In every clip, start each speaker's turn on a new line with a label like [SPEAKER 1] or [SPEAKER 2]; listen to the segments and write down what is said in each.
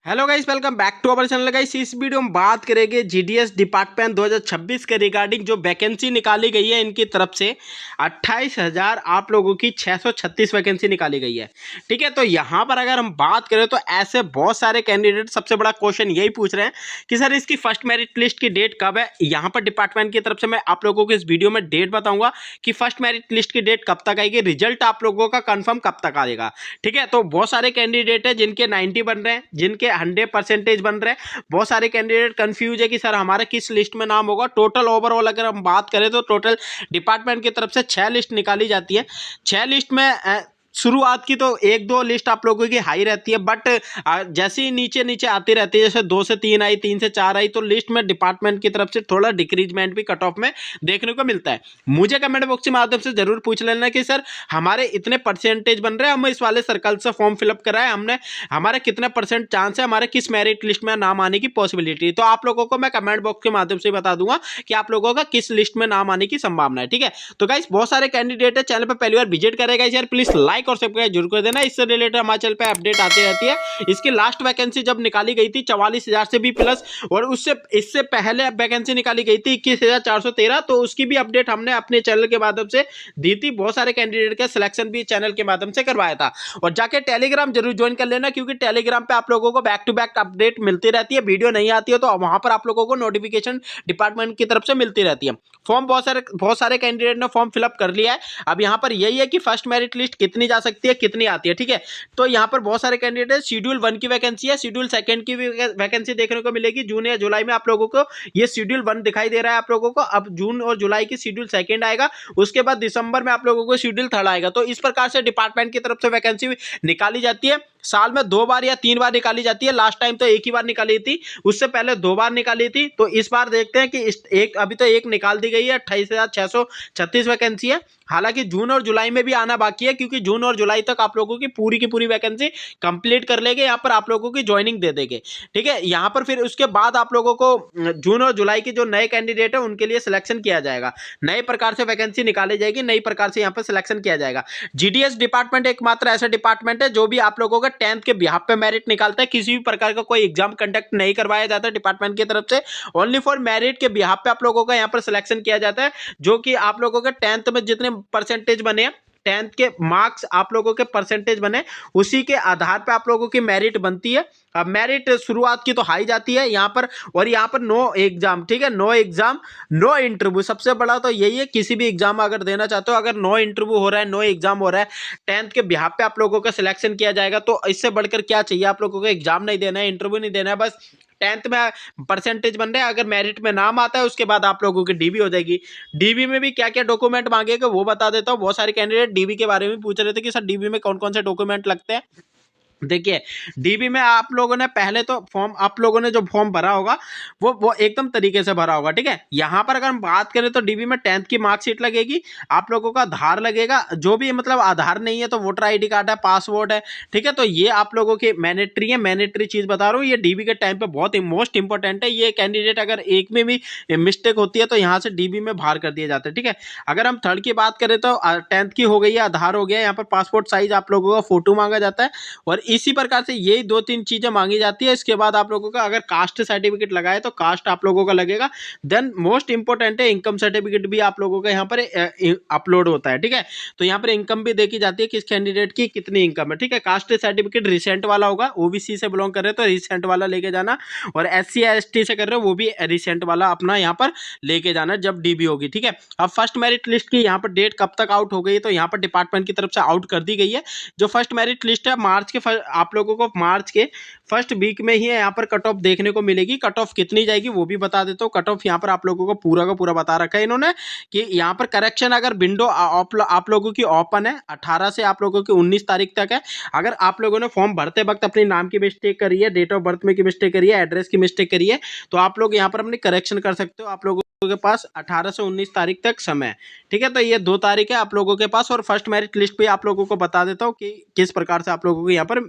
[SPEAKER 1] Hello guys, welcome back to our channel guys. इस video में बात करेंगे जीडीएस डिपार्टमेंट 2026 के रिगार्डिंग जो वैकेंसी निकाली गई है इनकी तरफ से 28,000 आप लोगों की 636 वैकेंसी निकाली गई है। ठीक है, तो यहाँ पर अगर हम बात करें तो ऐसे बहुत सारे कैंडिडेट सबसे बड़ा क्वेश्चन यही पूछ रहे हैं कि सर इसकी फर्स्ट मेरिट लिस्ट की डेट कब है। यहाँ पर डिपार्टमेंट की तरफ से मैं आप लोगों को इस वीडियो में डेट बताऊंगा कि फर्स्ट मेरिट लिस्ट की डेट कब तक आएगी, रिजल्ट आप लोगों का कंफर्म कब तक आएगा। ठीक है, तो बहुत सारे कैंडिडेट है जिनके 90 बन रहे हैं, जिनके 100% बन रहे हैं। बहुत सारे कैंडिडेट कंफ्यूज है कि सर हमारा किस लिस्ट में नाम होगा। टोटल ओवरऑल अगर हम बात करें तो टोटल डिपार्टमेंट की तरफ से 6 लिस्ट निकाली जाती है। 6 लिस्ट में शुरुआत की तो एक दो लिस्ट आप लोगों की हाई रहती है, बट जैसे ही नीचे नीचे आती रहती है, जैसे 2 से 3 आई, 3 से 4 आई, तो लिस्ट में डिपार्टमेंट की तरफ से थोड़ा डिक्रीजमेंट भी कट ऑफ में देखने को मिलता है। मुझे कमेंट बॉक्स के माध्यम से जरूर पूछ लेना कि सर हमारे इतने परसेंटेज बन रहे हैं, हम इस वाले सर्कल से फॉर्म फिलअप कराए, हमने हमारे कितने परसेंट चांस है हमारे किस मेरिट लिस्ट में नाम आने की पॉसिबिलिटी। तो आप लोगों को मैं कमेंट बॉक्स के माध्यम से बता दूंगा कि आप लोगों का किस लिस्ट में नाम आने की संभावना है। ठीक है, तो गाइस बहुत सारे कैंडिडेट है, चैनल पर पहली बार विजिट करेगा यार, प्लीज लाइक और सब्सक्राइब जरूर कर देना। इससे रिलेटेड हमारे चैनल पे अपडेट आती रहती है। इसकी लास्ट वैकेंसी जब निकाली गई थी 44,000 से भी प्लस, और उससे इससे पहले वैकेंसी निकाली गई थी 21,413, तो उसकी भी अपडेट हमने अपने चैनल के माध्यम से दी थी। बहुत सारे कैंडिडेट का सिलेक्शन भी चैनल के माध्यम से करवाया था। और जाके टेलीग्राम जरूर ज्वाइन कर लेना, क्योंकि टेलीग्राम पे आप लोगों को बैक टू बैक अपडेट मिलती रहती है। वीडियो नहीं आती है तो वहां पर आप लोगों को नोटिफिकेशन डिपार्टमेंट की तरफ से मिलती रहती है। फॉर्म बहुत सारे कैंडिडेट ने फॉर्म फिलअप कर लिया है। अब यहाँ पर यही है कि फर्स्ट मेरिट लिस्ट कितनी जा सकती है, कितनी आती है। ठीक है, तो यहाँ पर बहुत सारे कैंडिडेट है। शेड्यूल 1 की वैकेंसी है, शेड्यूल 2 की भी वैकेंसी देखने को मिलेगी। जून या जुलाई में आप लोगों को ये शेड्यूल 1 दिखाई दे रहा है आप लोगों को। अब जून और जुलाई की शेड्यूल 2 आएगा, उसके बाद दिसंबर में आप लोगों को शेड्यूल 3 आएगा। तो इस प्रकार से डिपार्टमेंट की तरफ से वैकेंसी निकाली जाती है। साल में 2 बार या 3 बार निकाली जाती है। लास्ट टाइम तो एक ही बार निकाली थी, उससे पहले 2 बार निकाली थी। तो इस बार देखते हैं कि अभी तो एक निकाल दी गई है। 28,636 वैकेंसी है। हालांकि जून और जुलाई में भी आना बाकी है, क्योंकि जून और जुलाई तक आप लोगों की पूरी वैकेंसी कंप्लीट कर लेंगे। यहाँ पर आप लोगों की ज्वाइनिंग दे देंगे। ठीक है, यहाँ पर फिर उसके बाद आप लोगों को जून और जुलाई के जो नए कैंडिडेट है उनके लिए सिलेक्शन किया जाएगा। नए प्रकार से वैकेंसी निकाली जाएगी, नई प्रकार से यहाँ पर सिलेक्शन किया जाएगा। जीडीएस डिपार्टमेंट एकमात्र ऐसा डिपार्टमेंट है जो भी आप लोगों का 10th के बिहाफ पे मेरिट निकालता है। किसी भी प्रकार का कोई एग्जाम कंडक्ट नहीं करवाया जाता डिपार्टमेंट की तरफ से। ओनली फॉर मेरिट के बिहाफ पे आप लोगों का यहाँ पर सिलेक्शन किया जाता है, जो कि आप लोगों के 10th में जितने परसेंटेज बने हैं, 10th के मार्क्स आप लोगों के परसेंटेज बने, उसी के आधार पे आप लोगों की मेरिट बनती है। अब मेरिट शुरुआत की तो हाई जाती है यहाँ पर, और यहाँ पर नो एग्जाम। ठीक है, नो एग्जाम नो इंटरव्यू। सबसे बड़ा तो यही है, किसी भी एग्जाम अगर देना चाहते हो, अगर नो इंटरव्यू हो रहा है, नो एग्जाम हो रहा है, 10th के बिहाफ पे आप लोगों का सिलेक्शन किया जाएगा। तो इससे बढ़कर क्या चाहिए आप लोगों को? एग्जाम नहीं देना है, इंटरव्यू नहीं देना है, बस 10th में परसेंटेज बन रहे हैं, अगर मेरिट में नाम आता है उसके बाद आप लोगों की डीबी हो जाएगी। डीबी में भी क्या क्या डॉक्यूमेंट मांगेगा वो बता देता हूँ। बहुत सारे कैंडिडेट डीबी के बारे में पूछ रहे थे कि सर डीबी में कौन कौन से डॉक्यूमेंट लगते हैं। देखिए, डीबी में आप लोगों ने पहले तो फॉर्म, आप लोगों ने जो फॉर्म भरा होगा वो एकदम तरीके से भरा होगा। ठीक है, यहाँ पर अगर हम बात करें तो डीबी में 10th की मार्कशीट लगेगी, आप लोगों का आधार लगेगा। जो भी मतलब आधार नहीं है तो वोटर आईडी कार्ड है, पासपोर्ट है। ठीक है, तो ये आप लोगों की मैंडेटरी है। मैंडेटरी चीज बता रहा हूँ, ये डीबी के टाइम पे बहुत ही मोस्ट इंपॉर्टेंट है। ये कैंडिडेट अगर एक में भी मिस्टेक होती है तो यहाँ से डीबी में बाहर कर दिए जाते हैं। ठीक है, अगर हम 3rd की बात करें तो 10th की हो गई है, आधार हो गया, यहाँ पर पासपोर्ट साइज आप लोगों का फोटो मांगा जाता है, और इसी प्रकार से यही 2-3 चीजें मांगी जाती है। इसके बाद आप लोगों का अगर कास्ट सर्टिफिकेट लगाए तो कास्ट आप लोगों का लगेगा। देन मोस्ट इंपोर्टेंट है इनकम सर्टिफिकेट भी आप लोगों का यहाँ पर अपलोड होता है। ठीक है, तो यहाँ पर इनकम भी देखी जाती है, किस कैंडिडेट की कितनी इनकम है। ठीक है, कास्ट सर्टिफिकेट रिसेंट वाला होगा, ओबीसी से बिलोंग कर रहे हो तो रिसेंट वाला लेके जाना, और SC या ST से कर रहे हो वो भी रिसेंट वाला अपना यहाँ पर लेके जाना जब डीबी होगी। ठीक है, अब फर्स्ट मेरिट लिस्ट की यहाँ पर डेट कब तक आउट हो गई है, तो यहाँ पर डिपार्टमेंट की तरफ से आउट कर दी गई है। जो फर्स्ट मेरिट लिस्ट है मार्च के आप लोगों को मार्च के फर्स्ट वीक में ही यहाँ पर कट ऑफ देखने को मिलेगी। कट ऑफ कितनी जाएगी वो भी बता देता हूँ। कट ऑफ यहाँ पर आप लोगों को पूरा का पूरा बता रखा है इन्होंने कि यहाँ पर करेक्शन अगर विंडो आप लोगों की ओपन है 18 से आप लोगों की 19 तारीख तक है। अगर आप लोगों ने फॉर्म भरते वक्त अपने नाम की मिस्टेक करी है, डेट ऑफ बर्थ में की मिस्टेक करी है, एड्रेस की मिस्टेक करी है, तो आप लोग यहाँ पर अपनी करेक्शन कर सकते हो। आप लोगों के पास 18 से 19 तारीख तक समय है। ठीक है, तो ये 2 तारीख है आप लोगों के पास। और फर्स्ट मेरिट लिस्ट पे आप लोगों को बता देता हूँ कि किस प्रकार से आप लोगों को यहाँ पर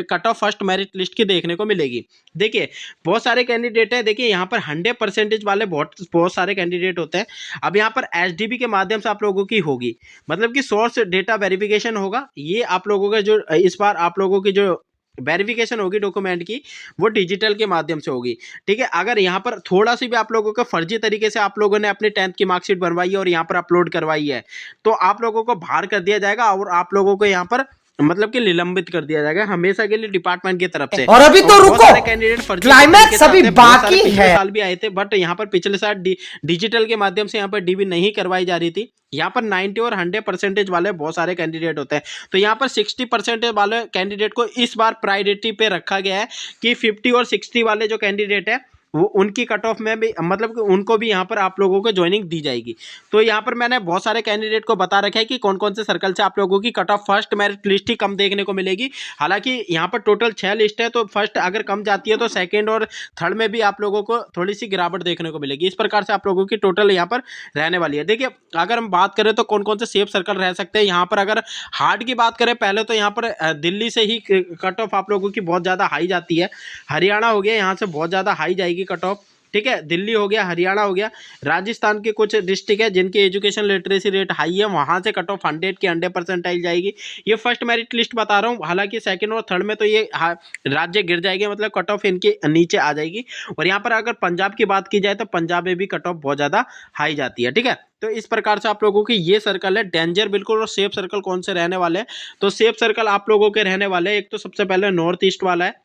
[SPEAKER 1] cut off first merit list की देखने को मिलेगी। देखिए, बहुत सारे कैंडिडेट है। देखिए, यहाँ पर 100% वाले बहुत सारे कैंडिडेट होते हैं। अब यहाँ पर एसडीबी के माध्यम से आप लोगों की होगी, मतलब कि सोर्स डेटा वेरिफिकेशन होगा। ये आप लोगों का जो इस बार आप लोगों की जो वेरिफिकेशन होगी डॉक्यूमेंट की, वो डिजिटल के माध्यम से होगी। ठीक है, अगर यहाँ पर थोड़ा सी भी आप लोगों को फर्जी तरीके से आप लोगों ने अपनी 10th की मार्कशीट बनवाई है और यहाँ पर अपलोड करवाई है, तो आप लोगों को बाहर कर दिया जाएगा और आप लोगों को यहाँ पर मतलब कि निलंबित कर दिया जाएगा हमेशा के लिए डिपार्टमेंट की तरफ से।
[SPEAKER 2] और अभी तो रुको,
[SPEAKER 1] कैंडिडेट फर्जी
[SPEAKER 2] क्लाइमैक्स अभी बाकी है।
[SPEAKER 1] साल भी आए थे, बट यहाँ पर पिछले साल डिजिटल के माध्यम से यहाँ पर डीबी नहीं करवाई जा रही थी। यहाँ पर 90 और 100% वाले बहुत सारे कैंडिडेट होते हैं, तो यहाँ पर 60% वाले कैंडिडेट को इस बार प्रायोरिटी पे रखा गया है कि 50 और 60 वाले जो कैंडिडेट है वो उनकी कट ऑफ में भी मतलब कि उनको भी यहाँ पर आप लोगों को ज्वाइनिंग दी जाएगी। तो यहाँ पर मैंने बहुत सारे कैंडिडेट को बता रखा है कि कौन कौन से सर्कल से आप लोगों की cut off first merit list ही कम देखने को मिलेगी। हालांकि यहाँ पर टोटल 6 लिस्ट है, तो फर्स्ट अगर कम जाती है तो सेकेंड और थर्ड में भी आप लोगों को थोड़ी सी गिरावट देखने को मिलेगी। इस प्रकार से आप लोगों की टोटल यहाँ पर रहने वाली है। देखिए, अगर हम बात करें तो कौन कौन से सेफ सर्कल रह सकते हैं यहाँ पर। अगर हार्ड की बात करें पहले तो यहाँ पर दिल्ली से ही कट ऑफ आप लोगों की बहुत ज़्यादा हाई जाती है। हरियाणा हो गया, यहाँ से बहुत ज़्यादा हाई जाएगी कट ऑफ। ठीक है, दिल्ली हो गया, हरियाणा हो गया, राजस्थान के कुछ डिस्ट्रिक्ट है जिनकी एजुकेशन लिटरेसी रेट हाई है, वहाँ से कट ऑफ 100 की 100% जाएगी। ये फर्स्ट मेरिट लिस्ट बता रहा हूँ, हालांकि सेकंड और थर्ड में तो ये राज्य गिर जाएंगे, मतलब कट ऑफ इनके नीचे आ जाएगी। और यहाँ पर अगर पंजाब की बात की जाए तो पंजाब में भी कट ऑफ बहुत ज़्यादा हाई जाती है। ठीक है, तो इस प्रकार से आप लोगों की ये सर्कल है डेंजर बिल्कुल। और सेफ सर्कल कौन से रहने वाले हैं, तो सेफ सर्कल आप लोगों के रहने वाले हैं, एक तो सबसे पहले नॉर्थ ईस्ट वाला है।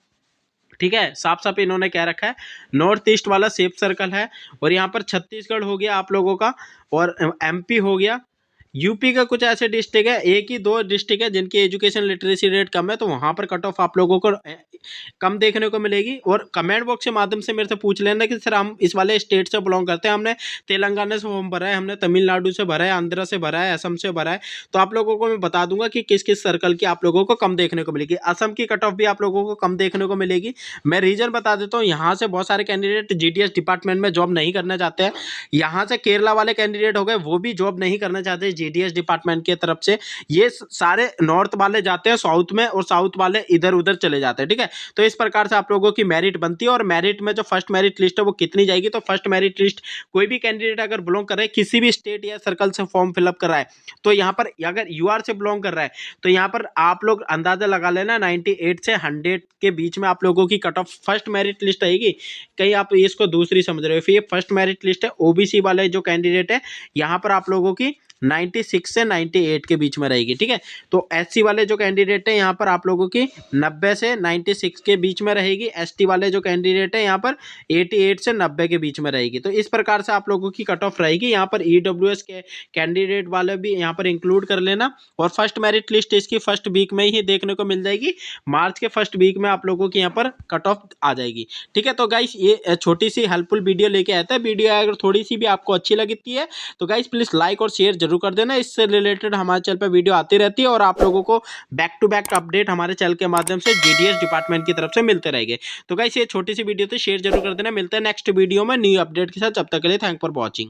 [SPEAKER 1] ठीक है, साफ साफ इन्होंने क्या रखा है, नॉर्थ ईस्ट वाला सेफ सर्कल है। और यहाँ पर छत्तीसगढ़ हो गया आप लोगों का, और एमपी हो गया, यूपी का कुछ ऐसे डिस्ट्रिक्ट है, एक ही दो डिस्ट्रिक्ट है जिनकी एजुकेशन लिटरेसी रेट कम है, तो वहाँ पर कट ऑफ आप लोगों को कम देखने को मिलेगी। और कमेंट बॉक्स के माध्यम से मेरे से पूछ लेना कि सर हम इस वाले स्टेट से बिलोंग करते हैं, हमने तेलंगाना से फॉर्म भरा है, हमने तमिलनाडु से भरा है, आंध्र से भरा है, असम से भरा है, तो आप लोगों को मैं बता दूंगा कि किस किस सर्कल की आप लोगों को कम देखने को मिलेगी। असम की कट ऑफ भी आप लोगों को कम देखने को मिलेगी। मैं रीजन बता देता हूँ, यहाँ से बहुत सारे कैंडिडेट जीडीएस डिपार्टमेंट में जॉब नहीं करना चाहते हैं। यहाँ से केरला वाले कैंडिडेट हो गए, वो भी जॉब नहीं करना चाहते जीडीएस डिपार्टमेंट की तरफ से। ये सारे नॉर्थ वाले जाते हैं साउथ में, और साउथ वाले इधर उधर चले जाते हैं। ठीक है, तो इस प्रकार से आप लोगों की मेरिट बनती है। और मेरिट में जो फर्स्ट मेरिट लिस्ट है वो कितनी जाएगी, तो फर्स्ट मेरिट लिस्ट कोई भी कैंडिडेट अगर बिलोंग कर रहा है किसी भी स्टेट या सर्कल से फॉर्म फिलअप कर रहा है, तो यहाँ पर अगर यूआर से बिलोंग कर रहा है तो यहाँ पर आप लोग अंदाजा लगा लेना 98 से 100 के बीच में आप लोगों की cut off first merit list रहेगी। कहीं आप इसको दूसरी समझ रहे हो, फिर ये फर्स्ट मेरिट लिस्ट है। ओबीसी वाले जो कैंडिडेट है यहाँ पर आप लोगों की 96 से 98 के बीच में रहेगी। ठीक है, तो एससी वाले जो कैंडिडेट है यहाँ पर आप लोगों की 90 से 96 के बीच में रहेगी। एसटी वाले जो कैंडिडेट है यहाँ पर 88 से 90 के बीच में रहेगी। तो इस प्रकार से आप लोगों की कट ऑफ रहेगी। यहाँ पर ईडब्ल्यूएस के कैंडिडेट वाले भी यहाँ पर इंक्लूड कर लेना। और फर्स्ट मेरिट लिस्ट इसकी फर्स्ट वीक में ही देखने को मिल जाएगी, मार्च के फर्स्ट वीक में आप लोगों की यहाँ पर कट ऑफ आ जाएगी। ठीक है, तो गाइस ये छोटी सी हेल्पफुल वीडियो लेके आता है। वीडियो अगर थोड़ी सी भी आपको अच्छी लगती है तो गाइस प्लीज लाइक और शेयर जरूर कर देना। इससे रिलेटेड हमारे चैनल पर वीडियो आती रहती है और आप लोगों को बैक टू बैक अपडेट हमारे चैनल के माध्यम से जीडीएस डिपार्टमेंट की तरफ से मिलते रहेंगे। तो गाइस ये छोटी सी वीडियो तो शेयर जरूर कर देना। मिलते हैं नेक्स्ट वीडियो में न्यू अपडेट के साथ, तब तक के लिए थैंक फॉर वॉचिंग।